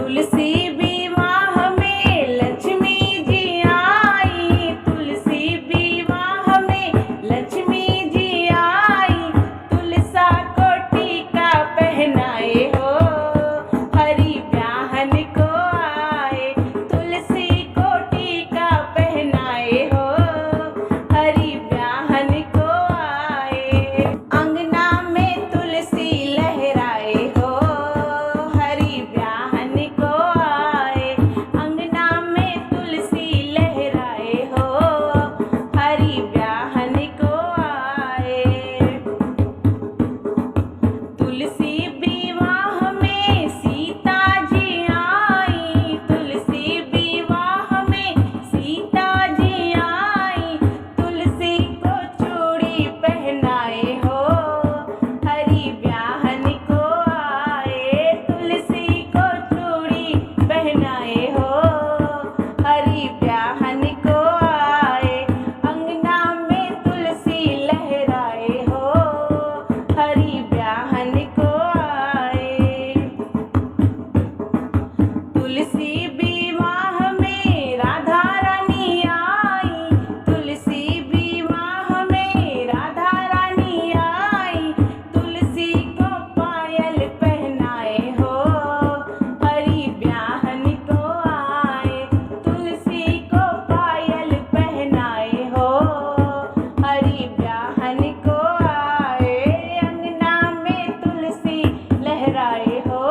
तुलसी विवाह में लक्ष्मी जी आई, तुलसी विवाह में लक्ष्मी जी आई। तुलसा को टीका पहनाए हो, हरि ब्याहन को आए। तुलसी को टीका पहनाए हो, हरि ब्याहन को आए। अंगना में तुलसी लहराए हो, हरि ब्याहन को आए। अंगना में तुलसी लहराए हो, हरि ब्याहन को आए। तुलसी विवाह में सीता जी आई, तुलसी विवाह में सीता जी आई। तुलसी को चूड़ी पहनाए हो, हरि ब्याहन को आए। तुलसी को चूड़ी पहनाए हो, हरि ब्याहन को आए। अंगना में तुलसी लहराए हो, हरि ब्याहन को आए। तुलसी विवाह में राधा रानी आई, तुलसी विवाह में राधा रानी आई। तुलसी को पायल पहनाए हो, हरि ब्याहन को आए। तुलसी को पायल पहनाए हो, हरि ब्याहन को आए। अंगना में तुलसी लहराए हो,